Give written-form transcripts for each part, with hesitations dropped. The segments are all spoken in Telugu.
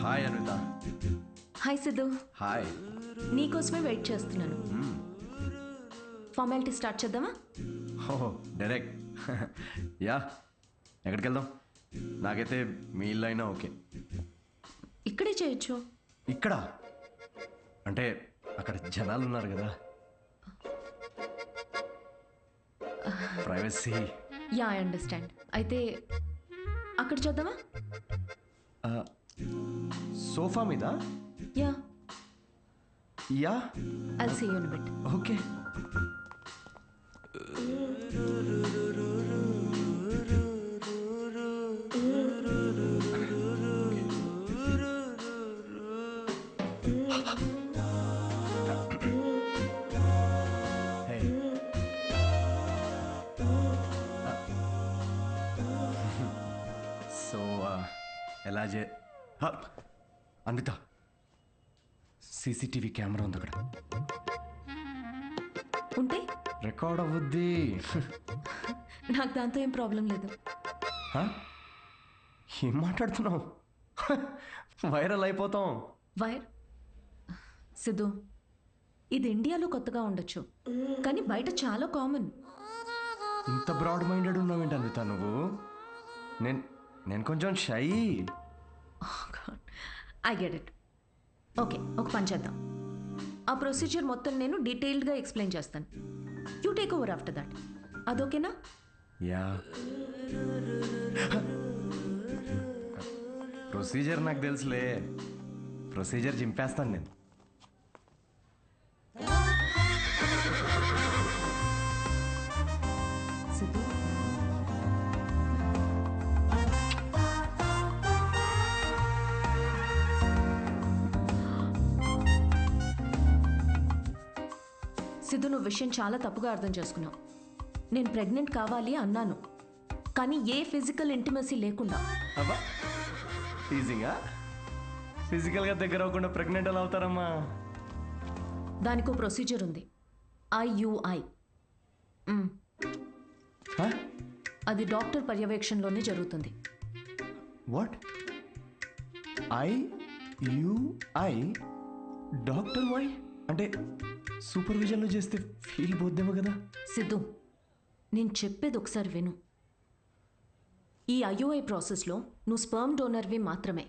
Hi Anitha. Hi Siddhu. Hi. నీకోసమే వెయిట్ చేస్తున్నాను. ఫార్మాలిటీ స్టార్ట్ చేద్దామా? ఓహో డైరెక్ట్. యా, ఎక్కడికి వెళ్దాం? నాకైతే మీ ఇల్లు అయినా ఓకే. ఇక్కడే చేయొచ్చు. ఇక్కడ అంటే అక్కడ జనాలు ఉన్నారు కదా, ప్రైవసీ. Yeah, I understand. అయితే అక్కడ చూద్దామా? సోఫా మీద? Ya, ya, I'll see you in a bit. Okay. So ఎలా అన్విత, సీసీటీవీ కెమెరా ఉంది అక్కడ. ఉంటే రికార్డ్ అవ్వద్ది. నాకు దాంతో ఏం ప్రాబ్లం లేదు. ఏం మాట్లాడుతున్నావు? వైరల్ అయిపోతాం. వైర్ సిద్ధు, ఇది ఇండియాలో కొత్తగా ఉండొచ్చు, కానీ బయట చాలా కామన్. ఇంత బ్రాడ్ మైండెడ్ ఉన్నావేంటి అన్విత నువ్వు? నేను కొంచెం shy. I get it. Okay, ఒక పని చేద్దాం. ఆ ప్రొసీజర్ మొత్తం నేను డీటెయిల్డ్గా ఎక్స్ప్లెయిన్ చేస్తాను. You take over after that. అదోకేనా? యా. ప్రొసీజర్ నాకు తెలుసులే. ప్రొసీజర్ చింపేస్తాను నేను. సిద్ధు, సిద్ధు, నువ్వు విషయం చాలా తప్పుగా అర్థం చేసుకున్నావు. నేను ప్రెగ్నెంట్ కావాలి అన్నాను, కానీ ఏ ఫిజికల్ ఇంటిమసీ లేకుండా. అబ్బా, టీజింగా? ఫిజికల్గా దగ్గర అవ్వకుండా ప్రెగ్నెంట్ ఎలా అవుతారమ్మా? దానికో ప్రొసీజర్ ఉంది, IUI. అది డాక్టర్ పర్యవేక్షణలోనే జరుగుతుంది. వాట్? IUI? డాక్టర్ వై అంటే సూపర్విజన్లో చేస్తే ఫీల్ పోద్దేమో కదా? సిద్ధు, నేను చెప్పేది ఒకసారి విను. ఈ IUI ప్రాసెస్లో నువ్వు స్పర్మ్ డోనర్వి మాత్రమే.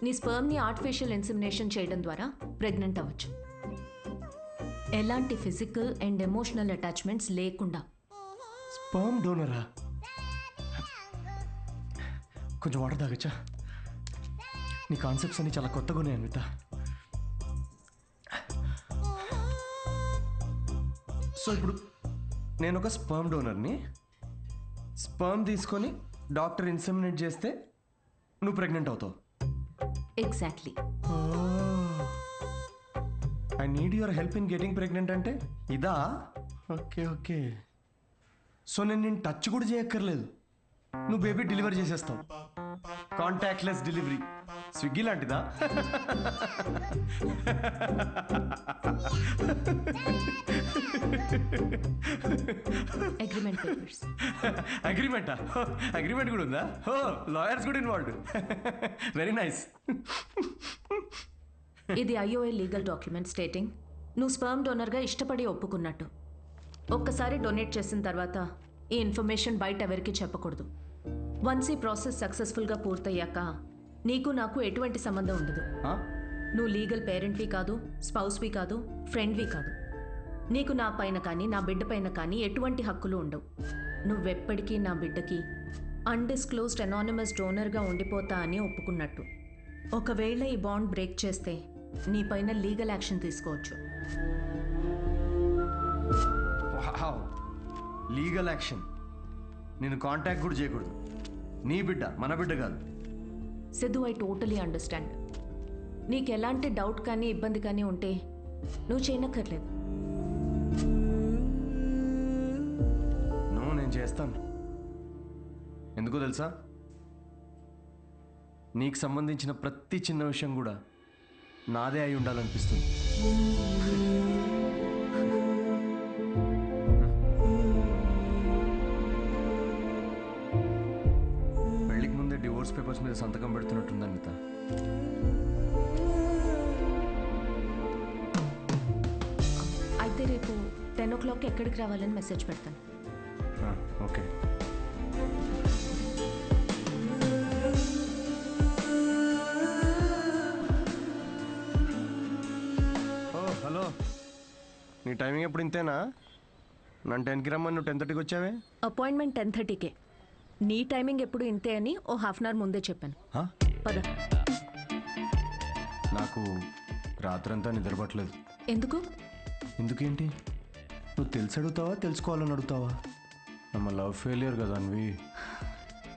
నీ స్పర్మ్ని ఆర్టిఫిషియల్ ఇన్సెమినేషన్ చేయడం ద్వారా ప్రెగ్నెంట్ అవ్వచ్చు, ఎలాంటి ఫిజికల్ అండ్ ఎమోషనల్ అటాచ్మెంట్స్ లేకుండా. స్పర్మ్ డోనరా? కొంచెం వాటర్ తాగచ్చా? నీ కాన్సెప్ట్స్ అన్ని చాలా కొత్తగా ఉన్నాయి అన్విత. సో ఇప్పుడు నేను ఒక స్పర్మ్ డోనర్ని. స్పర్మ్ తీసుకొని డాక్టర్ ఇన్సెమినేట్ చేస్తే నువ్వు ప్రెగ్నెంట్ అవుతావు. Exactly. I need your help in getting pregnant అంటే ఇదా? Okay okay. సో నేను టచ్ కూడా చేయక్కర్లేదు, నువ్వు బేబీ డెలివరీ చేసేస్తావు. Contactless delivery. స్విగ్గీ లాంటిదా? Agreement papers. అగ్రిమెంటా? అగ్రిమెంట్ కూడా ఉందా? ఓ, లాయర్స్ కూడా ఇన్వాల్వ్డ్. Very nice. ఇది IUI లీగల్ డాక్యుమెంట్ స్టేటింగ్ నువ్వు స్పర్మ్ డోనర్గా ఇష్టపడి ఒప్పుకున్నట్టు. ఒక్కసారి డొనేట్ చేసిన తర్వాత ఈ ఇన్ఫర్మేషన్ బయట ఎవరికి చెప్పకూడదు. వన్స్ ఈ ప్రాసెస్ సక్సెస్ఫుల్గా పూర్తయ్యాక నీకు నాకు ఎటువంటి సంబంధం ఉండదు. నువ్వు లీగల్ పేరెంట్వి కాదు, స్పౌస్వి కాదు, ఫ్రెండ్వి కాదు. నీకు నా పైన కానీ నా బిడ్డ పైన కానీ ఎటువంటి హక్కులు ఉండవు. నువ్వెప్పటికీ నా బిడ్డకి అన్డిస్క్లోజ్డ్ అనానిమస్ డోనర్గా ఉండిపోతా అని ఒప్పుకున్నట్టు. ఒకవేళ ఈ బాండ్ బ్రేక్ చేస్తే నీ పైన లీగల్ యాక్షన్ తీసుకోవచ్చు. Legal action? నేను కాంటాక్ట్ కూడా చేయకూడదు? నీ బిడ్డ మన బిడ్డ కాదు. Siddhu, I totally understand. నీకు ఎలాంటి డౌట్ కానీ ఇబ్బంది కానీ ఉంటే నువ్వు చేయనక్కర్లేదు. నేను చేస్తాను. ఎందుకో తెలుసా? నీకు సంబంధించిన ప్రతి చిన్న విషయం కూడా నాదే అయి ఉండాలనిపిస్తుంది. డివోర్స్ పేపర్స్ మీద సంతకం పెడుతున్నట్టుంది అనిత. అయితే రేపు 10 o'clock ఎక్కడికి రావాలని మెసేజ్ పెడతాను. ఓకే. హలో, నీ టైమింగ్ ఎప్పుడు ఇంతేనా? నన్ను 10కి రమ్మని నువ్వు 10:30కి వచ్చావే. అపాయింట్మెంట్ 10:30కే. నీ టైమింగ్ ఎప్పుడు ఇంతే అని ఓ హాఫ్ అన్ అవర్ ముందే చెప్పాను. పద. నాకు రాత్రంతా నిద్రపట్టలేదు. ఎందుకు? ఎందుకేంటి? నువ్వు తెలిసి అడుగుతావా తెలుసుకోవాలని అడుగుతావా? నమ్మ లవ్ ఫెయిలియర్ కదా అన్వి.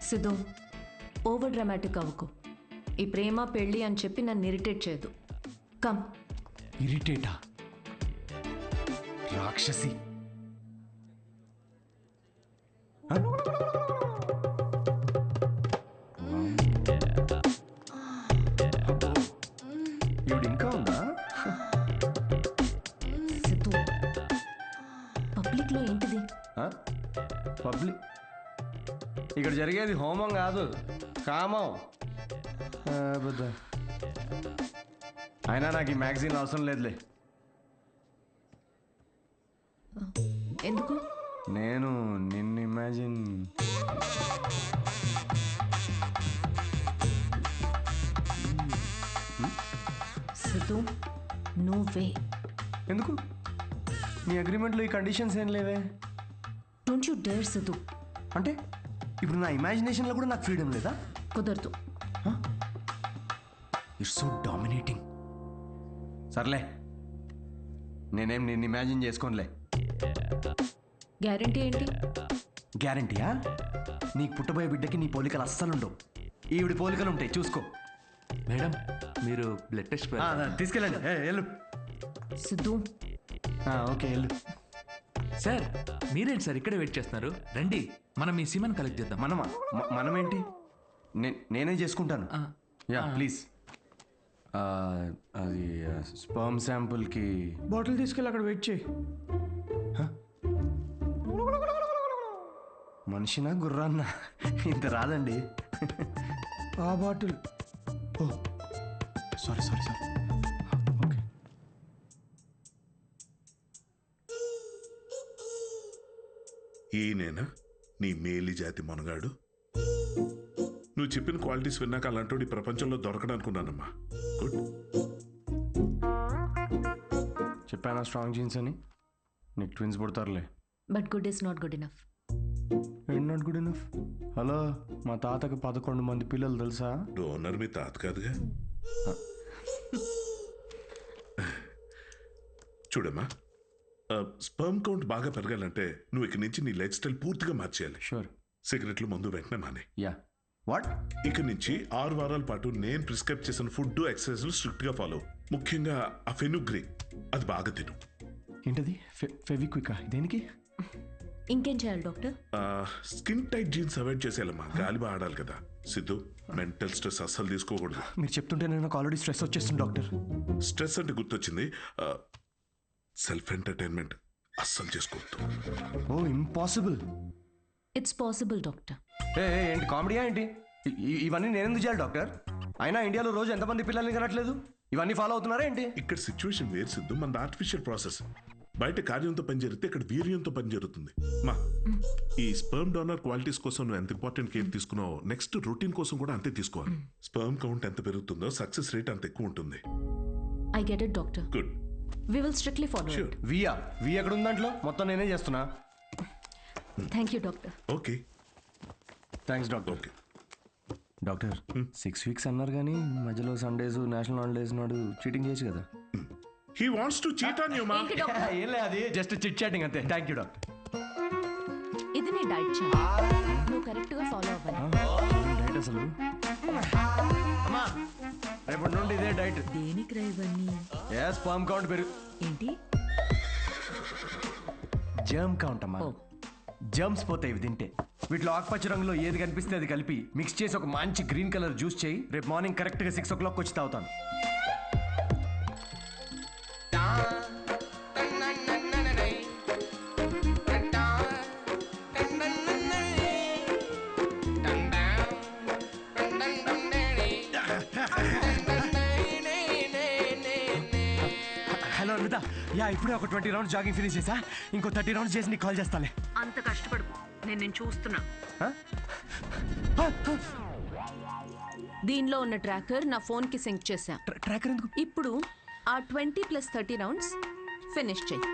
సిద్ధు, ఓవర్ డ్రామాటిక్ అవ్వకు. ఈ ప్రేమ పెళ్ళి అని చెప్పి నన్ను ఇరిటేట్ చేయదు. కమ్. ఇరిటేటా? రాక్షసి. ఇవిడు ఇంకా ఉందా? సిద్ధు, పబ్లిక్లో ఏంటిది? పబ్లిక్ ఇక్కడ జరిగేది హోమం కాదు, కామం. అయినా నాకు ఈ మ్యాగజైన్ అవసరం లేదులే. ఎందుకు? నేను నిన్ను ఇమాజిన్. సిద్ధు, నువ్వే. ఎందుకు? నీ అగ్రిమెంట్లో ఈ కండిషన్స్ ఏం లేవే. Don't you dare Siddhu. అంటే ఇప్పుడు నా ఇమాజినేషన్లో కూడా నాకు ఫ్రీడమ్ లేదా? కుదరదు. It's so dominating. సర్లే, నేనేం నిన్ను ఇమాజిన్ చేసుకోనులే. గ్యారంటీ ఏంటి? గ్యారంటీయా? నీకు పుట్టబోయే బిడ్డకి నీ పోలికలు అస్సలుండవు. ఈవిడి పోలికలు ఉంటాయి, చూసుకో. మేడం, మీరు బ్లడ్ టెస్ట్ తీసుకెళ్ళండి. వెళ్ళు. సిద్ధు. ఓకే, వెళ్ళు. సార్, మీరేంటి సార్ ఇక్కడే వెయిట్ చేస్తున్నారు? రండి, మనం మీ సీమన్ కలెక్ట్ చేద్దాం. మనమా? మనమేంటి? నేనే చేసుకుంటాను. Yeah, please. అది స్పర్మ్ శాంపుల్కి బాటిల్ తీసుకెళ్ళి అక్కడ వెయిట్ చేయి. మనిషినా గుర్రాన్న? ఇంత రాదండి. ఆ బాటిల్. ఓ సారీ. ఓకే. ఈయనేనా నీ మేలి జాతి మనగాడు? నువ్వు చెప్పిన క్వాలిటీస్ విన్నాక అలాంటి ప్రపంచంలో దొరకడనుకున్నానమ్మా. గుడ్. చెప్పానా స్ట్రాంగ్ జీన్స్ అని? నీకు ట్విన్స్ పుడతారులే. But good is not good enough. ఏంటి నాట్ గుడ్ ఇనఫ్? హలో, మా తాతకి 11 మంది పిల్లలు తెలుసా? డోనర్ మీ తాత కాదుగా. చూడమ్మా, స్పర్మ్ కౌంట్ బాగా పెరగాలంటే నువ్వు ఇక్కడి నుంచి నీ లైఫ్ స్టైల్ పూర్తిగా మార్చేయాలి. షూర్. సిగరెట్లు మందు వెంటనే మానే. యా. వాట్? ఇక నుంచి 6 వారాల పాటు నేను ప్రిస్క్రైబ్ చేసిన ఫుడ్ ఎక్సర్సైజ్లు స్ట్రిక్ట్ గా ఫాలో. ముఖ్యంగా ఆ ఫెనుగ్రీ, అది బాగా తిను. ఏంటది? ఫెవిక్వికా? దేనికి? ఇంకేం చేయాలి doctor? Skin tight jeans avoid చేసేయాలమ్మా. గాలి బాగా ఆడాలి కదా. సిద్ధు, మెంటల్ స్ట్రెస్ అస్సలు తీసుకోకూడదు. మీరు చెప్తుంటే నాకు ఆల్రెడీ స్ట్రెస్ వచ్చేస్తుంది డాక్టర్. స్ట్రెస్ అంటే గుర్తొచ్చింది, సెల్ఫ్ ఎంటర్టైన్మెంట్ అస్సలు చేసుకోవద్దు. Oh impossible. It's possible doctor. ఏంటి కామెడీయా ఏంటి? ఇవన్నీ నేను ఎందుకు చేయాలి డాక్టర్? అయినా ఇండియాలో రోజు ఎంతమంది పిల్లల్ని కనట్లేదు? ఇవన్నీ ఫాలో అవుతున్నారా ఏంటి? ఇక్కడ సిచ్యువేషన్ వేరు సిద్ధు, మన ఆర్టిఫిషియల్ ప్రాసెస్. బయట కార్యంతో పని జరిగితే ఇక్కడ వీర్యంతో పని జరుగుతుంది. మా ఈ స్పర్మ్ డోనర్ క్వాలిటీస్ కోసం నువ్వు ఎంత ఇంపార్టెంట్ కేర్ తీసుకున్నావో నెక్స్ట్ రొటీన్ కోసం కూడా అంతే తీసుకోవాలి. స్పర్మ్ కౌంట్ ఎంత పెరుగుతుందో సక్సెస్ రేట్ అంత ఎక్కువ ఉంటుంది. I get it doctor. Good. We will strictly follow Sure. It. వి ఎక్కడ ఉంది దాంట్లో? మొత్తం నేనే చేస్తున్నా. Thank you doctor. Okay. Thanks doctor. Okay. Doctor 6 weeks అన్నారు కానీ మధ్యలో సండేస్ నేషనల్ హాలిడేస్ నాడు చీటింగ్ చేయొచ్చు కదా? He wants to cheat on you మా. ఏం లేదు, అది జస్ట్ చిట్ చాటింగ్ అంతే. Thank you doctor. ఇది నీ డైట్ చార్ట్. నువ్వు కరెక్ట్గా ఫాలో అవ్వాలి. డైట్ అసలు అమ్మా, రేపటి నుండి ఇదే డైట్. దేనికి రా ఇవన్నీ? స్పర్మ్ కౌంట్ పెరుగు. ఏంటి? జర్మ్ కౌంట్ అమ్మా. ఓ. జర్మ్స్ పోతాయి ఇవి తింటే. వీటిలో ఆకుపచ్చ రంగులో ఏది కనిపిస్తే అది కలిపి మిక్స్ చేసి ఒక మంచి గ్రీన్ కలర్ జ్యూస్ చేయి. రేపు మార్నింగ్ కరెక్ట్గా 6 o'clock వచ్చి తాగుతాను. హలో అనిత, యా ఇప్పుడే ఒక 20 రౌండ్స్ జాగింగ్ ఫినిష్ చేసా. ఇంకో 30 రౌండ్స్ చేసి నీకు కాల్ చేస్తాలే. అంత కష్టపడు, నేను చూస్తున్నా. దీనిలో ఉన్న ట్రాకర్ నా ఫోన్ కి సింక్ చేశా. ట్రాకర్ ఎందుకు? ఇప్పుడు ఆ 20+30 రౌండ్స్ ఫినిష్ చెయ్యి.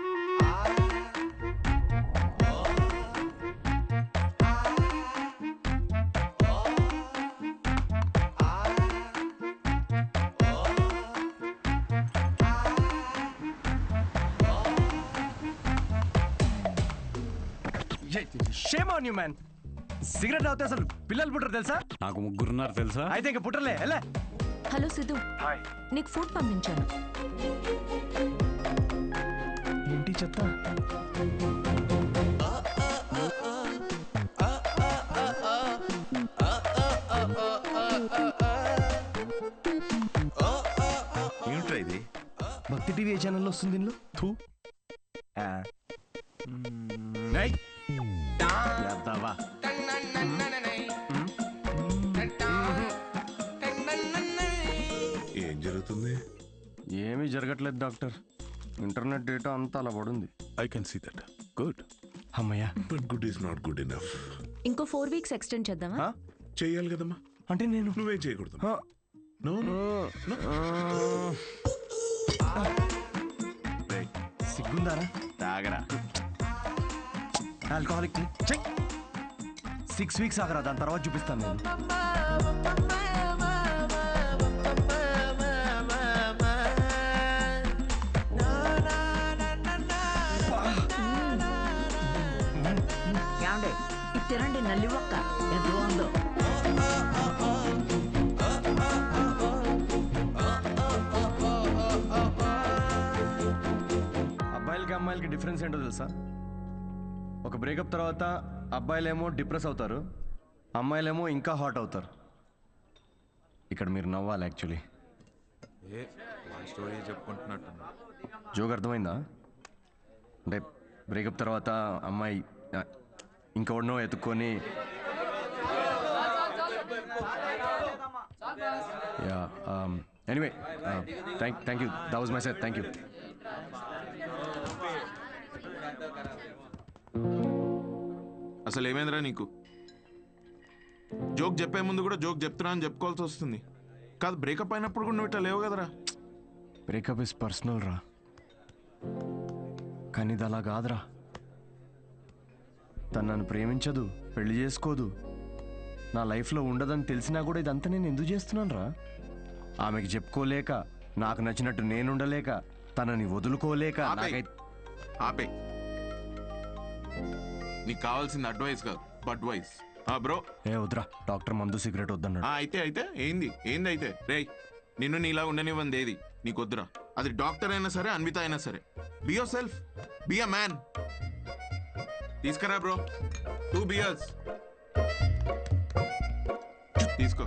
Shame on you man. Cigarette తాగితే అసలు పిల్లలు పుట్టరు తెలుసా? నాకు ముగ్గురున్నారు తెలుసా? అయితే ఇంక పుట్టలే. ఎలా? హలో సిద్ధు, నీకు ఫుడ్ పంపించాను. ఏంటి చెత్త? ఏమిట్రా ఇది? భక్తి టీవీ ఛానల్లో వస్తుంది దీనిలో. థూ. ఏయ్. యాదవా. ఏం జరుగుతుంది? ఏమీ జరగట్లేదు డాక్టర్. ఇంటర్నెట్ డేటా అంతా అలా పడుంది. I can see that. Good. అమ్మయ్యా. But good is not good enough. ఇంకో 4 వీక్స్ ఎక్స్టెండ్ చేద్దామా? చేయాలి కదమ్మా. అంటే నేను నువ్వేం చేయకూడదు. నో సిగ్గుందారా? తాగరా. ఆల్కహాలిక్ 6 వీక్స్ ఆగరా, దాని తర్వాత చూపిస్తాను నేను. ఏమండి ఇది తినండి, నల్లి ఒక్క ఎంత బాగుందో. అబ్బాయిలకి అమ్మాయిలకి డిఫరెన్స్ ఏంటో తెలుసా? ఒక బ్రేకప్ తర్వాత అబ్బాయిలేమో డిప్రెస్ అవుతారు, అమ్మాయిలేమో ఇంకా హాట్ అవుతారు. ఇక్కడ మీరు నవ్వాలి యాక్చువల్లీ. స్టోరీ చెప్పుకుంటున్నట్టు. జోక్ అర్థమైందా? అంటే బ్రేకప్ తర్వాత అమ్మాయి ఇంకెవడనో ఎత్తుక్కొని yeah anyway thank you, that was my set. Thank you. అసలు ఏమైందిరా నీకు? జోక్ చెప్పే ముందు కూడా జోక్ చెప్తున్నా అని చెప్పుకోవాల్సి వస్తుంది. కాదు, బ్రేకప్ అయినప్పుడు కూడా నువ్వు ఇట్లా లేవు కదరా. బ్రేకప్ ఇస్ పర్సనల్ రా, కానీ ఇది అలా కాదురా. తను నన్ను ప్రేమించదు, పెళ్లి చేసుకోదు, నా లైఫ్లో ఉండదని తెలిసినా కూడా ఇదంతా నేను ఎందుకు చేస్తున్నాను రా? ఆమెకి చెప్పుకోలేక, నాకు నచ్చినట్టు నేను ఉండలేక, తనని వదులుకోలేక. ఆపే. నీకు కావాల్సింది అడ్వైస్ కాదు, బడ్వైస్. బ్రో ఏ వద్దురా, డాక్టర్ మందు సిగరెట్ వద్దన్నాడు. అయితే ఏంది అయితే రేయ్, నిన్ను నీలా ఉండనివ్వంది ఏది నీకు వద్దురా. అది డాక్టర్ అయినా సరే, అన్విత అయినా సరే. Be your self, be a man. తీసుకురా బ్రో, 2 beers తీసుకో.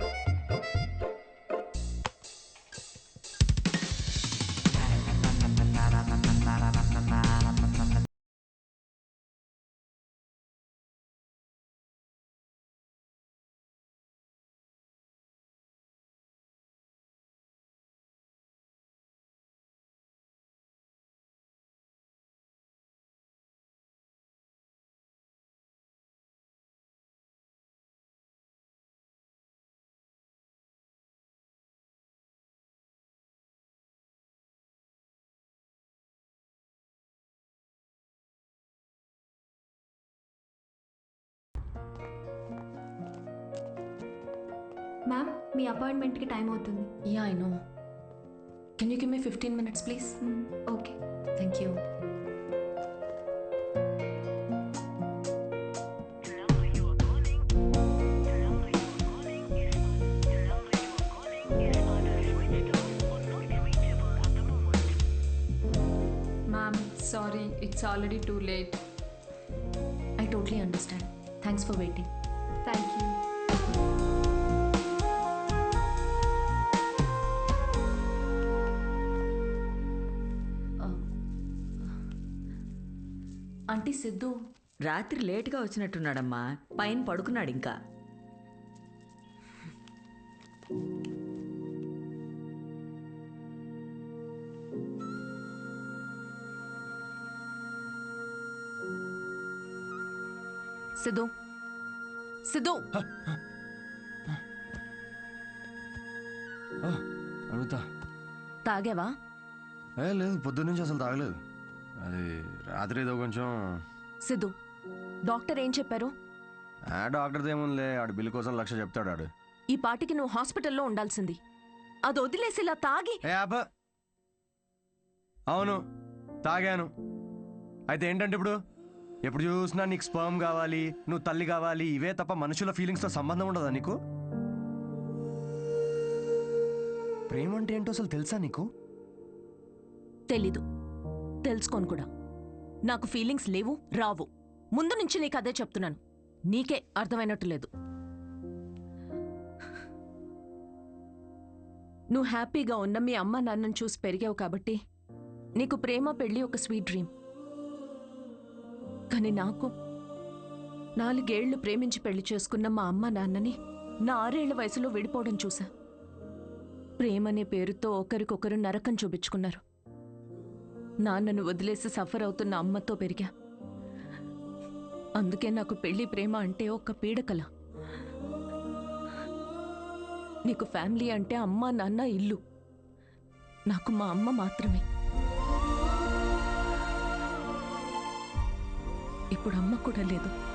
మ్యామ్, మీ అపాయింట్మెంట్కి టైం అవుతుంది. Yeah I know. Can you give me 15 minutes please? Okay. Thank you. Ma'am, sorry, it's already too late. I totally understand. Thanks for waiting. Thank you. Aunty Siddhu రాత్రి లేటుగా వచ్చినట్టున్నాడమ్మా, పైన పడుకున్నాడు ఇంకా. సిద్ధు సిద్ధు అడుగుతా. తాగావా? లేదు, పొద్దున్న నుంచి అసలు తాగలేదు. అది రాత్రి ఏదో కొంచెం. సిద్ధు, డాక్టర్ ఏం చెప్పారు? డాక్టర్ది ఏముందిలే, ఆడు బిల్లు కోసం 1,00,000 చెప్తాడు ఆడు. ఈ పాటికి నువ్వు హాస్పిటల్లో ఉండాల్సింది. అది వదిలేసి ఇలా తాగి. అవును, తాగాను. అయితే ఏంటంటే ఇప్పుడు ఎప్పుడు చూసినా నీకు స్పర్మ్ కావాలి, నువ్వు తల్లి కావాలి, ఇవే తప్ప మనుషుల ఫీలింగ్స్తో సంబంధం ఉండదా నీకు? ప్రేమ అంటే ఏంటో అసలు తెలుసా నీకు? తెలీదు, తెలుసుకోను కూడా. నాకు ఫీలింగ్స్ లేవు, రావు. ముందు నుంచి నీకు అదే చెప్తున్నాను. నీకే అర్థమైనట్టు లేదు. నువ్వు హ్యాపీగా ఉన్న మీ అమ్మ నాన్నను చూసి పెరిగావు కాబట్టి నీకు ప్రేమ పెళ్ళి ఒక స్వీట్ డ్రీమ్. కానీ నాకు 4 ఏళ్లు ప్రేమించి పెళ్లి చేసుకున్న మా అమ్మ నాన్నని నా 6 ఏళ్ల వయసులో విడిపోవడం చూసా. ప్రేమనే పేరుతో ఒకరికొకరు నరకం చూపించుకున్నారు. నాన్నను వదిలేసి సఫర్ అవుతున్న అమ్మతో పెరిగా. అందుకే నాకు పెళ్లి ప్రేమ అంటే ఒక పీడకల. నీకు ఫ్యామిలీ అంటే అమ్మ నాన్న ఇల్లు. నాకు మా అమ్మ మాత్రమే. ఇప్పుడు అమ్మ కూడా లేదు.